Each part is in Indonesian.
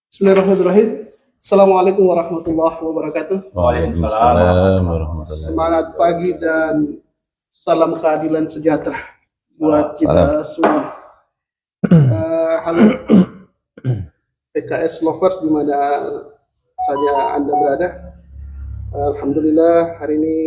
Bismillahirrahmanirrahim. Assalamualaikum warahmatullahi wabarakatuh. Waalaikumsalam warahmatullahi Semangat pagi dan salam keadilan sejahtera buat kita semua. Halo PKS lovers di mana saja Anda berada. Alhamdulillah hari ini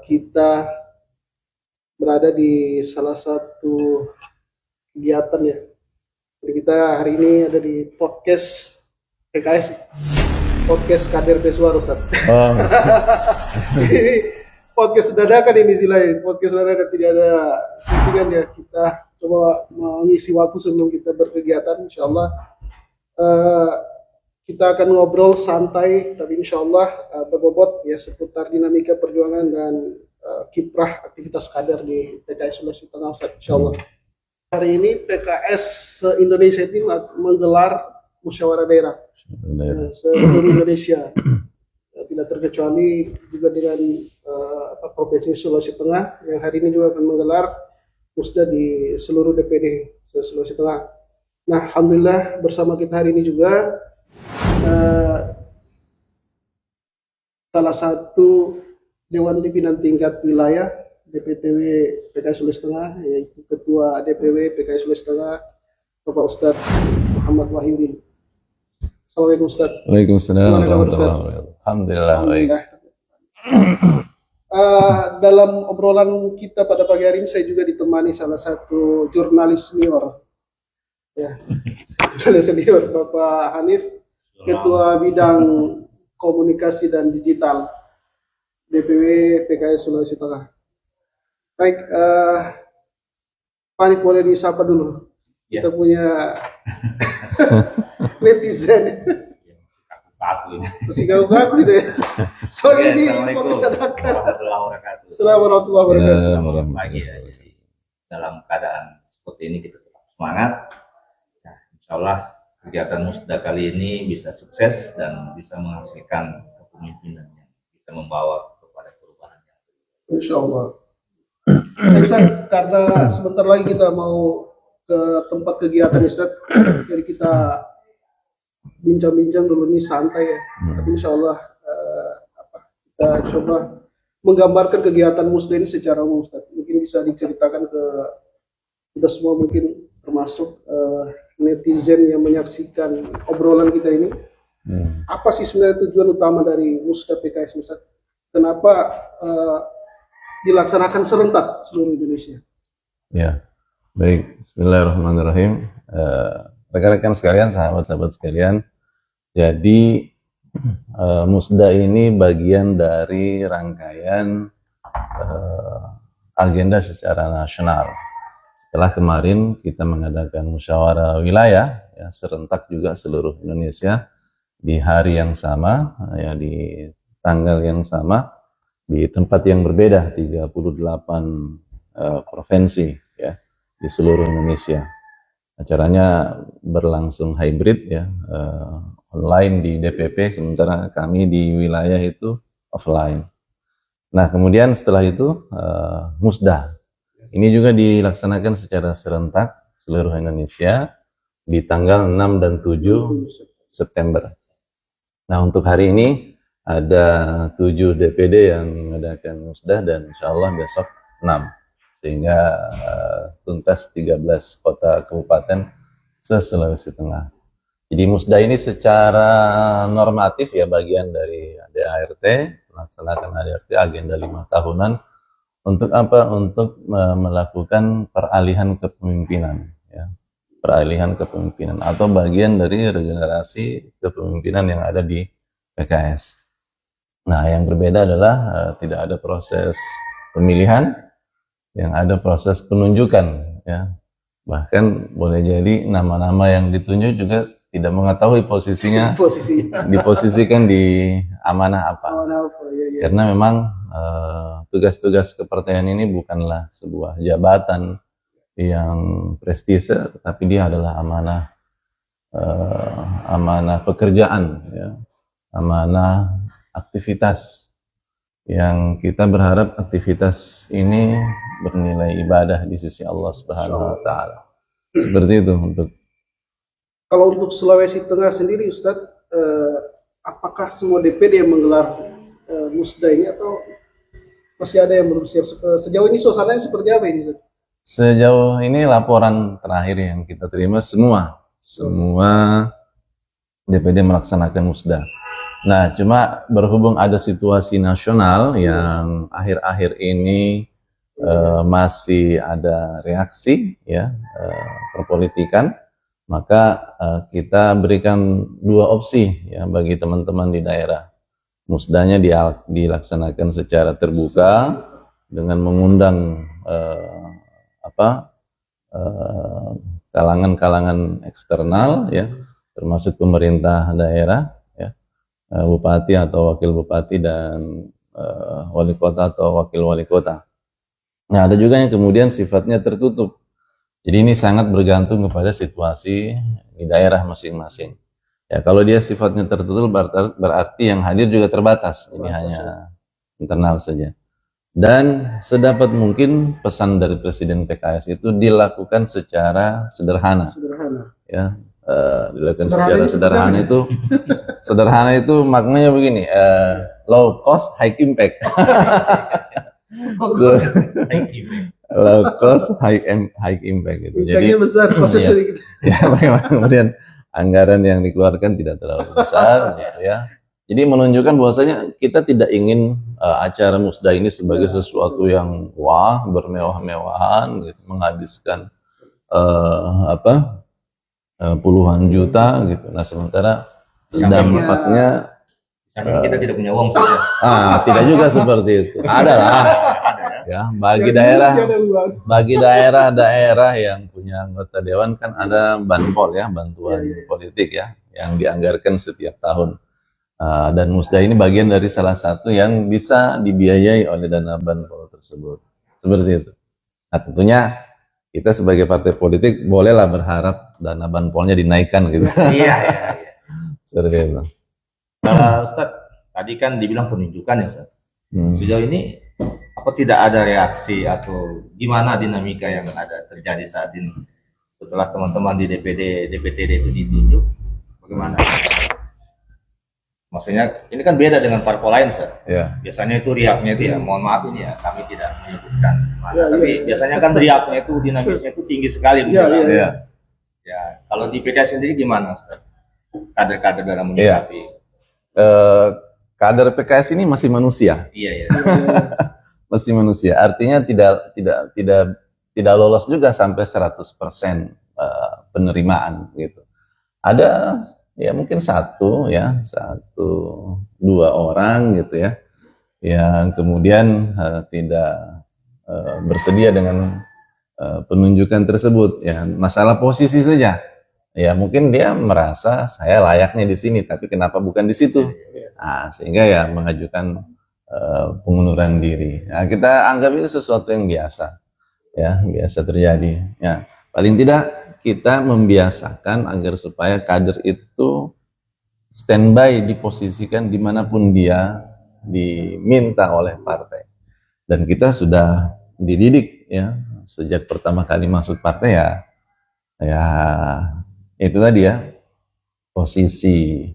kita berada di salah satu kegiatan ya. Jadi kita hari ini ada di podcast PKS, podcast Kader Pesuar Ustaz. Oh. Ini podcast dadakan ini istilahnya, podcast dadakan tidak ada settingan ya. Kita coba mengisi waktu sebelum kita berkegiatan, insya Allah. Kita akan ngobrol santai, tapi insya Allah berbobot ya seputar dinamika perjuangan dan kiprah aktivitas kader di PKS Sulawesi Tengah Ustaz, insya Allah. Hari ini PKS se-Indonesia ini menggelar musyawarah daerah seluruh Indonesia, tidak terkecuali juga dengan Provinsi Sulawesi Tengah yang hari ini juga akan menggelar musda di seluruh DPD Sulawesi Tengah. Nah, alhamdulillah bersama kita hari ini juga salah satu Dewan Pimpinan Tingkat Wilayah DPTW PKS Sulawesi Tengah, yaitu Ketua DPW PKS Sulawesi Tengah, Bapak Ustadz Muhammad Wahyudin. Assalamualaikum Ustadz. Waalaikumsalam warahmatullahi wabarakatuh. Alhamdulillah. Dalam obrolan kita pada pagi hari ini saya juga ditemani salah satu jurnalis senior, ya, jurnalis senior Bapak Hanif, Ketua Bidang Komunikasi dan Digital DPW PKS Sulawesi Tengah. Baik, Pak Hanif boleh disapa dulu. Ya. Kita punya netizen. Masih gagu-gagu gitu ya. Soalnya ini fokus dadakan. Assalamualaikum warahmatullahi wabarakatuh. Selamat pagi ya. Jadi dalam keadaan seperti ini kita tetap semangat. Nah, insya Allah kegiatan musda kali ini bisa sukses dan bisa menghasilkan kepemimpinan yang bisa membawa kepada perubahan yang insya Allah. Ustaz, karena sebentar lagi kita mau ke tempat kegiatan Ustaz, jadi kita bincang-bincang dulu nih santai ya. Tapi insya Allah kita coba menggambarkan kegiatan musda ini secara umum Ustaz. Mungkin bisa diceritakan ke kita semua, mungkin termasuk netizen yang menyaksikan obrolan kita ini. Apa sih sebenarnya tujuan utama dari musda PKS Ustaz? Kenapa dilaksanakan serentak seluruh Indonesia? Ya, baik. Bismillahirrahmanirrahim. Rekan-rekan sekalian, sahabat-sahabat sekalian. Jadi musda ini bagian dari rangkaian agenda secara nasional. Setelah kemarin kita mengadakan musyawarah wilayah, ya, serentak juga seluruh Indonesia di hari yang sama, ya, di tanggal yang sama, di tempat yang berbeda, 38 provinsi ya di seluruh Indonesia. Acaranya berlangsung hybrid ya, online di DPP, sementara kami di wilayah itu offline. Nah, kemudian setelah itu musda. Ini juga dilaksanakan secara serentak seluruh Indonesia di tanggal 6 dan 7 September. Nah, untuk hari ini ada 7 DPD yang mengadakan musda dan insya Allah besok 6. Sehingga tuntas 13 kota kabupaten se-Sulawesi Tengah. Jadi musda ini secara normatif ya bagian dari ADART, melaksanakan ADART agenda 5 tahunan. Untuk apa? Untuk melakukan peralihan kepemimpinan. Ya. Peralihan kepemimpinan atau bagian dari regenerasi kepemimpinan yang ada di PKS. Nah, yang berbeda adalah tidak ada proses pemilihan, yang ada proses penunjukan, ya. Bahkan boleh jadi nama-nama yang ditunjuk juga tidak mengetahui posisinya, diposisikan di amanah apa. Ya. Karena memang tugas-tugas kepartaian ini bukanlah sebuah jabatan yang prestise, tetapi dia adalah amanah pekerjaan, ya. Amanah aktivitas yang kita berharap aktivitas ini bernilai ibadah di sisi Allah Subhanahu wa taala. Seperti itu untuk Kalau untuk Sulawesi Tengah sendiri, Ustadz, apakah semua DPD yang menggelar musda ini atau masih ada yang belum siap? Sejauh ini suasananya seperti apa ini, Ustadz? Sejauh ini laporan terakhir yang kita terima semua DPD melaksanakan musda. Nah, cuma berhubung ada situasi nasional yang akhir-akhir ini masih ada reaksi ya perpolitikan, maka kita berikan dua opsi ya bagi teman-teman di daerah. Musdanya dilaksanakan secara terbuka dengan mengundang kalangan-kalangan eksternal ya, termasuk pemerintah daerah ya, bupati atau wakil bupati dan wali kota atau wakil wali kota. Nah, ada juga yang kemudian sifatnya tertutup. Jadi ini sangat bergantung kepada situasi di daerah masing-masing. Ya, kalau dia sifatnya tertutup berarti yang hadir juga terbatas. Ini hanya internal saja. Dan sedapat mungkin pesan dari Presiden PKS itu dilakukan secara sederhana. Ya, dilakukan secara sederhana itu. Sederhana itu maknanya begini, low cost high impact. So, low cost high impact gitu. Jadi besar, prosesnya sedikit. Ya, kemudian anggaran yang dikeluarkan tidak terlalu besar gitu ya. Jadi menunjukkan bahwasanya kita tidak ingin acara musda ini sebagai sesuatu yang wah, bermewah-mewahan gitu, menghabiskan puluhan juta gitu. Nah, sementara dampaknya kita tidak punya uang saja. tidak juga seperti itu. Ada lah. Ya, bagi daerah-daerah yang punya anggota dewan kan ada banpol ya, bantuan politik ya, yang dianggarkan setiap tahun. Dan musda ini bagian dari salah satu yang bisa dibiayai oleh dana banpol tersebut. Seperti itu. Nah, tentunya kita sebagai partai politik bolehlah berharap dana banpolnya dinaikkan gitu. Iya. Seperti itu. Ustadz, tadi kan dibilang penunjukan ya, Ustadz. Sejauh ini apa tidak ada reaksi atau gimana dinamika yang ada terjadi saat ini setelah teman-teman di DPTD itu ditunjuk? Bagaimana? Maksudnya ini kan beda dengan parpol lain, Ustadz. Ya. Biasanya itu riaknya itu ya, mohon maaf ini ya, kami tidak menyebutkan mana, tapi biasanya kan riaknya itu dinamisnya itu tinggi sekali. Ya. Ya, kalau di PKS sendiri gimana, Ustadz? Kader-kader dalam menyikapi? Kader PKS ini masih manusia. Iya. Masih manusia. Artinya tidak lolos juga sampai 100% penerimaan gitu. Ada ya mungkin satu dua orang gitu ya yang kemudian tidak bersedia dengan penunjukan tersebut ya, masalah posisi saja ya, mungkin dia merasa saya layaknya di sini tapi kenapa bukan di situ, sehingga ya mengajukan pengunduran diri. Nah, kita anggap itu sesuatu yang biasa ya, biasa terjadi ya. Paling tidak kita membiasakan agar supaya kader itu standby, diposisikan dimanapun dia diminta oleh partai. Dan kita sudah dididik ya sejak pertama kali masuk partai ya itu tadi ya, posisi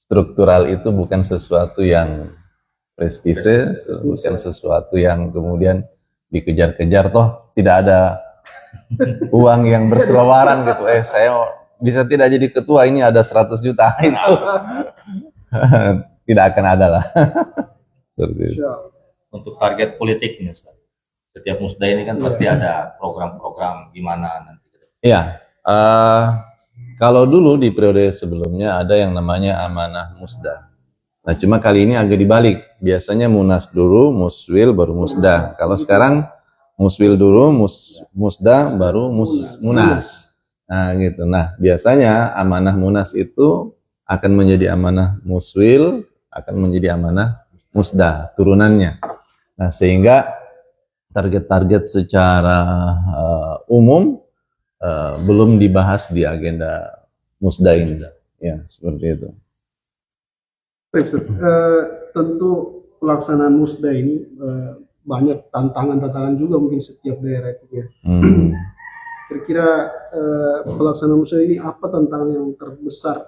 struktural itu bukan sesuatu yang prestise, bukan sesuatu yang kemudian dikejar-kejar, toh tidak ada uang yang berselewaran gitu. Saya bisa tidak jadi ketua, ini ada 100 juta itu. Tidak akan ada lah. Seperti itu. Untuk target politiknya, setiap musda ini kan pasti ada program-program gimana nanti. Iya. Kalau dulu di periode sebelumnya ada yang namanya amanah musda. Nah, cuma kali ini agak dibalik. Biasanya munas dulu, muswil, baru musda. Kalau sekarang muswil dulu, musda, baru munas. Nah, gitu. Nah, biasanya amanah munas itu akan menjadi amanah muswil, akan menjadi amanah musda, turunannya. Nah, sehingga target-target secara umum belum dibahas di agenda musda ini. Ya, seperti itu. Tentu pelaksanaan musda ini banyak tantangan-tantangan juga mungkin setiap daerah itu ya. Kira-kira pelaksanaan musda ini apa tantangan yang terbesar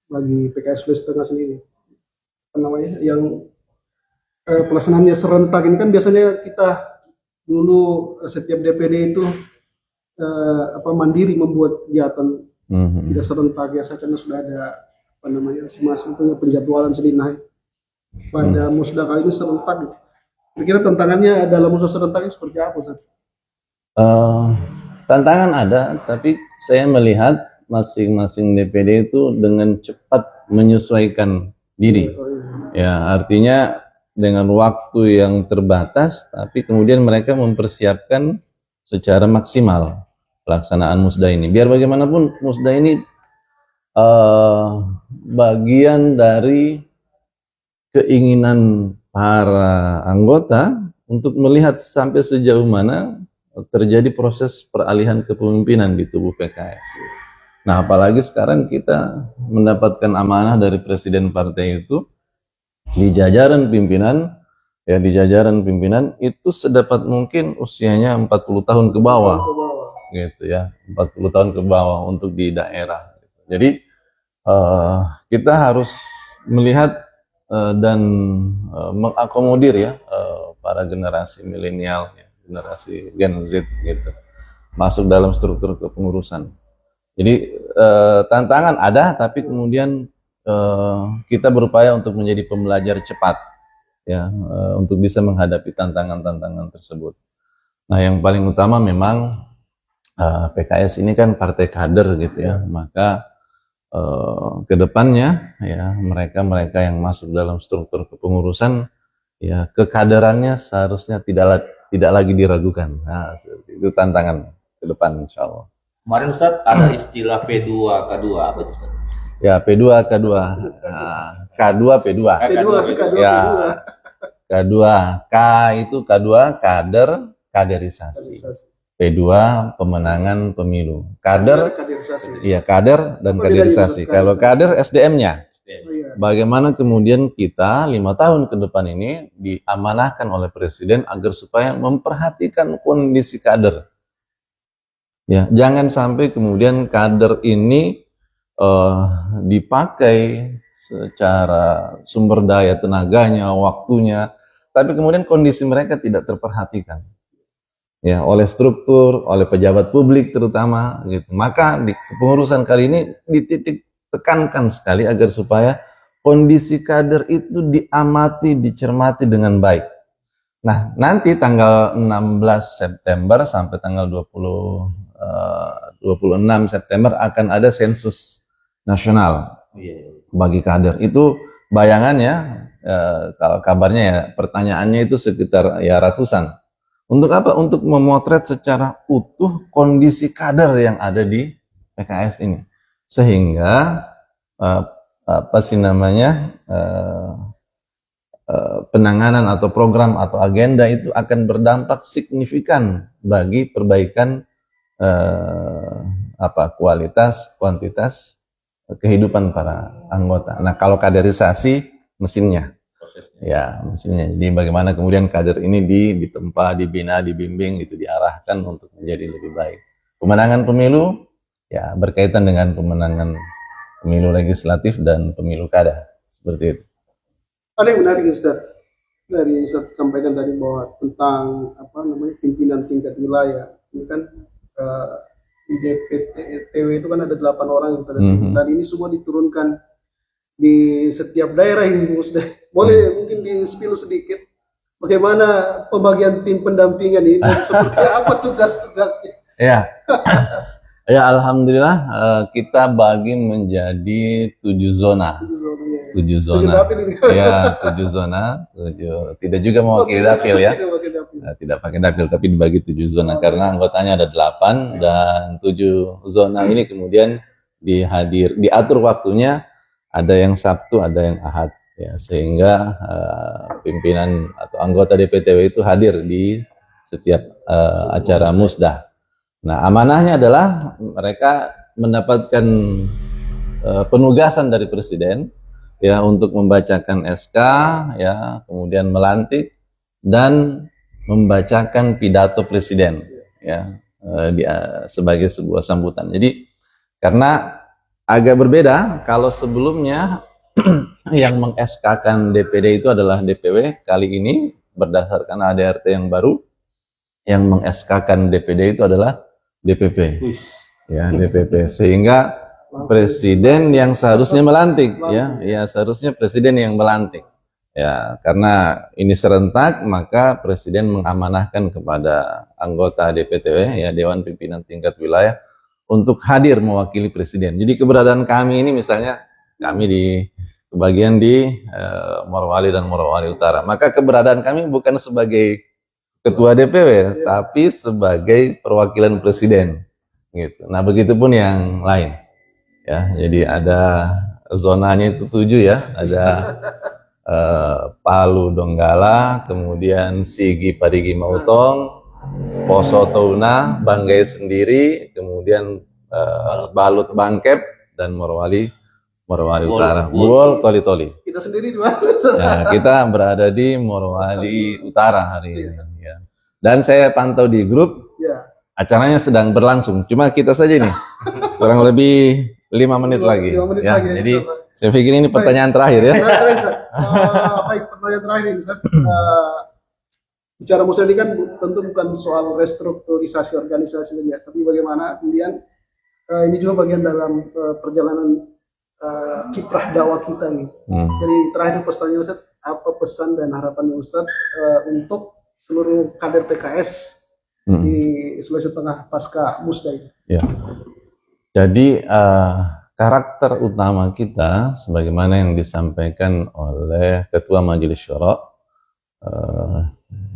bagi PKS Sulawesi Tengah sendiri? Apa namanya? Yang pelaksanaannya serentak ini kan biasanya kita dulu setiap DPD itu mandiri membuat kegiatan tidak serentak ya, karena sudah ada apa namanya masing-masing punya penjadwalan sendiri. Nah, pada musda kali ini serentak. Kira-kira tantangannya dalam musda serentak ini seperti apa, Ustaz? Tantangan ada, tapi saya melihat masing-masing DPD itu dengan cepat menyesuaikan diri. Ya, artinya dengan waktu yang terbatas, tapi kemudian mereka mempersiapkan secara maksimal pelaksanaan musda ini. Biar bagaimanapun musda ini bagian dari keinginan para anggota untuk melihat sampai sejauh mana terjadi proses peralihan kepemimpinan di tubuh PKS. Nah, apalagi sekarang kita mendapatkan amanah dari presiden partai itu di jajaran pimpinan, ya di jajaran pimpinan itu sedapat mungkin usianya 40 tahun ke bawah, gitu ya, 40 tahun ke bawah untuk di daerah. Jadi kita harus melihat dan mengakomodir ya para generasi milenial, ya, generasi Gen Z gitu, masuk dalam struktur kepengurusan. Jadi tantangan ada, tapi kemudian kita berupaya untuk menjadi pembelajar cepat ya, untuk bisa menghadapi tantangan-tantangan tersebut. Nah, yang paling utama memang PKS ini kan partai kader gitu ya, maka kedepannya ya mereka yang masuk dalam struktur kepengurusan ya kekaderannya seharusnya tidak lagi diragukan. Nah, itu tantangan ke depan insya Allah. Kemarin Ustaz ada istilah P2K2, apa itu Ustaz? Ya, P2K2, K2 P2. Ya, K2, K itu K2 kaderisasi. P2 pemenangan pemilu. Kader, iya kader dan kaderisasi. Kalau kader SDM-nya. Bagaimana kemudian kita 5 tahun ke depan ini diamanahkan oleh Presiden agar supaya memperhatikan kondisi kader. Ya, jangan sampai kemudian kader ini dipakai secara sumber daya tenaganya, waktunya, tapi kemudian kondisi mereka tidak terperhatikan. Ya, oleh struktur, oleh pejabat publik terutama gitu. Maka di kepengurusan kali ini dititik tekankan sekali agar supaya kondisi kader itu diamati, dicermati dengan baik. Nah, nanti tanggal 16 September sampai tanggal 26 September akan ada sensus nasional bagi kader. Itu bayangannya, kalau kabarnya ya pertanyaannya itu sekitar ya ratusan. Untuk apa? Untuk memotret secara utuh kondisi kader yang ada di PKS ini, sehingga penanganan atau program atau agenda itu akan berdampak signifikan bagi perbaikan kualitas, kuantitas kehidupan para anggota. Nah, kalau kaderisasi mesinnya. Ya, mesinnya. Jadi bagaimana kemudian kader ini ditempa, dibina, dibimbing, itu diarahkan untuk menjadi lebih baik. Pemenangan pemilu ya berkaitan dengan pemenangan pemilu legislatif dan pemilu kada, seperti itu. Ada yang menarik Ustaz, dari Ustaz sampaikan tadi bahwa tentang pimpinan tingkat wilayah. Ini kan di DPTW itu kan ada 8 orang gitu, dan ini semua diturunkan di setiap daerah ini. Boleh mungkin di-spill sedikit bagaimana pembagian tim pendampingan ini dan seperti apa tugas-tugasnya? Ya, ya alhamdulillah kita bagi menjadi 7 zona. 7 zona. Ya, 7 zona. 7. Tidak juga mewakili dapil ya. Tidak pakai dapil, tapi dibagi 7 zona karena anggotanya ada 8 dan 7 zona ini kemudian diatur waktunya. Ada yang Sabtu, ada yang Ahad, ya, sehingga pimpinan atau anggota DPTW itu hadir di setiap acara musda. Nah, amanahnya adalah mereka mendapatkan penugasan dari Presiden, ya, untuk membacakan SK, ya, kemudian melantik dan membacakan pidato Presiden, ya, sebagai sebuah sambutan. Jadi karena agak berbeda kalau sebelumnya yang meng-SK-kan DPD itu adalah DPW, kali ini berdasarkan ADRT yang baru yang meng-SK-kan DPD itu adalah DPP. Ya, DPP, sehingga presiden yang seharusnya melantik, ya seharusnya presiden yang melantik, ya karena ini serentak maka presiden mengamanahkan kepada anggota DPTW, ya Dewan Pimpinan Tingkat Wilayah, untuk hadir mewakili presiden. Jadi keberadaan kami ini, misalnya kami di kebagian di Morowali dan Morowali Utara, maka keberadaan kami bukan sebagai ketua DPW, tapi sebagai perwakilan presiden. Gitu. Nah, begitupun yang lain, ya. Jadi ada zonanya itu 7 ya, ada Palu Donggala, kemudian Sigi Parigi Mautong, Poso Touna, Banggai sendiri, kemudian Balut Bangkep, dan Morowali Utara. Buol Toli-Toli. Kita sendiri di mana? Nah, kita berada di Morowali Utara hari ini. Ya. Dan saya pantau di grup. Ya. Acaranya sedang berlangsung, cuma kita saja nih kurang lebih 5 menit lagi. 5 menit Ya, lagi, jadi insya saya pikir ini pertanyaan terakhir ya. Baik, pertanyaan terakhir ini, Ustaz. Bicara Musa ini kan tentu bukan soal restrukturisasi organisasi saja, tapi bagaimana kemudian ini juga bagian dalam perjalanan kiprah dakwah kita ini. Jadi terakhir pesannya Ustaz, apa pesan dan harapannya Ustaz untuk seluruh kader PKS di Sulawesi Tengah pasca Musda ini? Ya. Jadi karakter utama kita, sebagaimana yang disampaikan oleh Ketua Majelis Syuro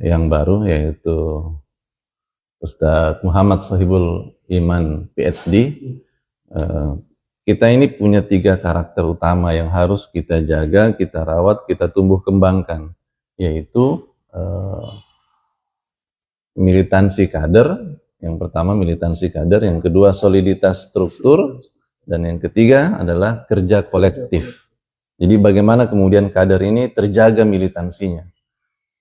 yang baru, yaitu Ustadz Muhammad Sohibul Iman PhD, kita ini punya 3 karakter utama yang harus kita jaga, kita rawat, kita tumbuh kembangkan, yaitu militansi kader. Yang pertama militansi kader, yang kedua soliditas struktur, dan yang ketiga adalah kerja kolektif. Jadi bagaimana kemudian kader ini terjaga militansinya.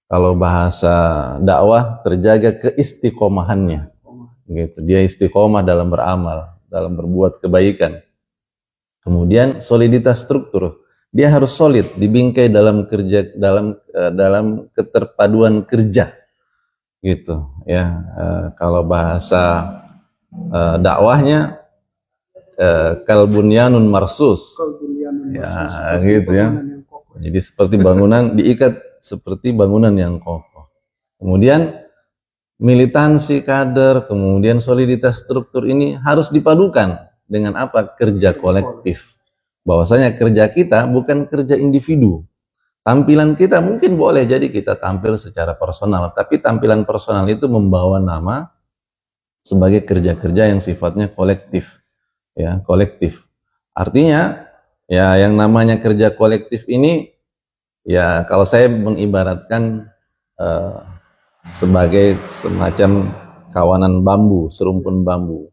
Kalau bahasa dakwah, terjaga keistiqomahannya. Gitu. Dia istiqomah dalam beramal, dalam berbuat kebaikan. Kemudian soliditas struktur, dia harus solid, dibingkai dalam kerja, dalam keterpaduan kerja. Gitu ya. Kalau bahasa dakwahnya kalbunyanun marsus, ya gitu ya. Jadi seperti bangunan diikat seperti bangunan yang kokoh. Kemudian militansi kader, kemudian soliditas struktur ini harus dipadukan dengan apa? Kerja kolektif. Bahwasanya kerja kita bukan kerja individu. Tampilan kita mungkin boleh jadi kita tampil secara personal, tapi tampilan personal itu membawa nama sebagai kerja-kerja yang sifatnya kolektif, ya kolektif. Artinya, ya yang namanya kerja kolektif ini, ya kalau saya mengibaratkan sebagai semacam kawanan bambu, serumpun bambu.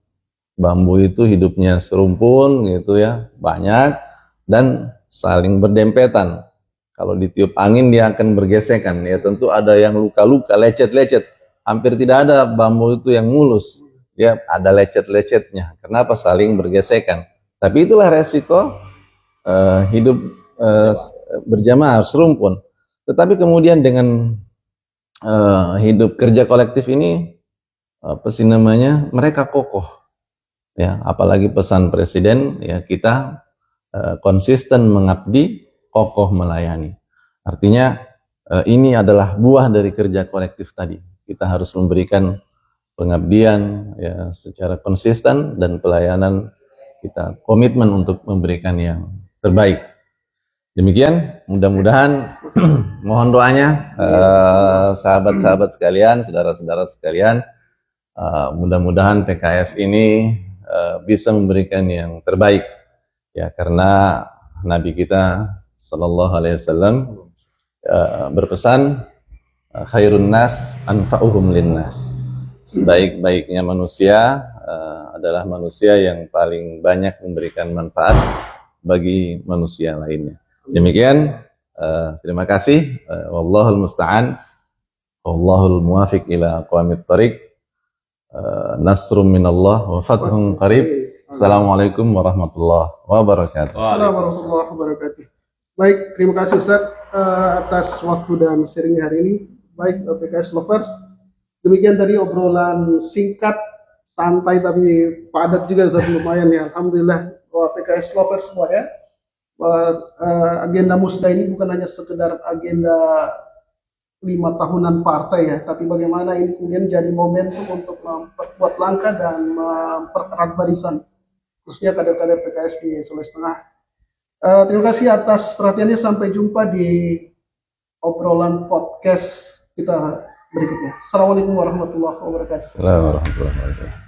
Bambu itu hidupnya serumpun, gitu ya, banyak dan saling berdempetan. Kalau ditiup angin dia akan bergesekan, ya tentu ada yang luka-luka, lecet-lecet. Hampir tidak ada bambu itu yang mulus, ya ada lecet-lecetnya. Kenapa? Saling bergesekan. Tapi itulah resiko hidup berjamaah, serumpun. Tetapi kemudian dengan hidup kerja kolektif ini, apa sih namanya? Mereka kokoh, ya. Apalagi pesan presiden, ya kita konsisten mengabdi, kokoh melayani. Artinya ini adalah buah dari kerja kolektif tadi. Kita harus memberikan pengabdian ya secara konsisten, dan pelayanan kita komitmen untuk memberikan yang terbaik. Demikian, mudah-mudahan mohon doanya sahabat-sahabat sekalian, saudara-saudara sekalian, mudah-mudahan PKS ini bisa memberikan yang terbaik, ya karena Nabi kita Sallallahu Alaihi Wasallam berpesan, khairun nas anfa'uhum linnas. Sebaik-baiknya manusia adalah manusia yang paling banyak memberikan manfaat bagi manusia lainnya. Demikian, terima kasih. Wallahul musta'an, wallahul muwafiq ila aqwamit thariq. nasrum minallah wa fathun qarib. Assalamualaikum warahmatullahi wabarakatuh. Assalamualaikum warahmatullahi wabarakatuh. Baik, terima kasih Ustaz atas waktu dan sharing hari ini. Baik, PKS Lovers, demikian tadi obrolan singkat, santai tapi padat juga Ustaz, lumayan ya. Alhamdulillah bahwa PKS Lovers semua ya, bahwa agenda Musda ini bukan hanya sekedar agenda 5 tahunan partai ya, tapi bagaimana ini kemudian jadi momentum untuk memperkuat langkah dan mempererat barisan, khususnya kader-kader PKS di Sulawesi Tengah. Terima kasih atas perhatiannya. Sampai jumpa di obrolan podcast kita berikutnya. Assalamualaikum warahmatullahi wabarakatuh. Assalamualaikum warahmatullahi wabarakatuh.